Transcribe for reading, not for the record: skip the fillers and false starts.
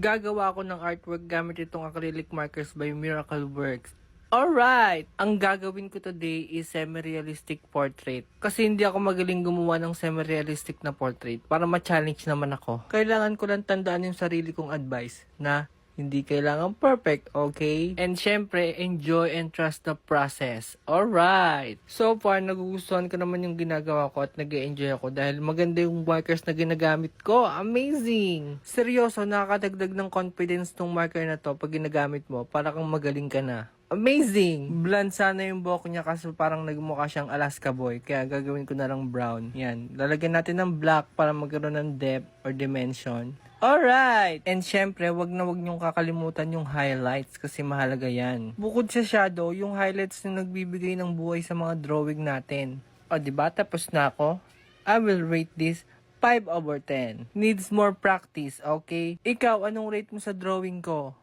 Gagawa ako ng artwork gamit itong acrylic markers by Miracle Works. Alright! Ang gagawin ko today is semi-realistic portrait. Kasi hindi ako magaling gumawa ng semi-realistic na portrait para ma-challenge naman ako. Kailangan ko lang tandaan yung sarili kong advice na hindi kailangan perfect, okay? And syempre, enjoy and trust the process. Alright! So far, nagugustuhan ko naman yung ginagawa ko at nag-enjoy ako dahil maganda yung markers na ginagamit ko. Amazing! Seryoso, nakakadagdag ng confidence tong marker na to pag ginagamit mo para kang magaling ka na. Amazing! Blonde sana yung buhok niya kasi parang nagmukha siyang Alaska boy. Kaya gagawin ko na lang brown. Yan. Lalagyan natin ng black para magkaroon ng depth or dimension. Alright! And syempre, wag niyong kakalimutan yung highlights kasi mahalaga yan. Bukod sa shadow, yung highlights na nagbibigay ng buhay sa mga drawing natin. O diba? Tapos na ako. I will rate this 5/10. Needs more practice, okay? Ikaw, anong rate mo sa drawing ko?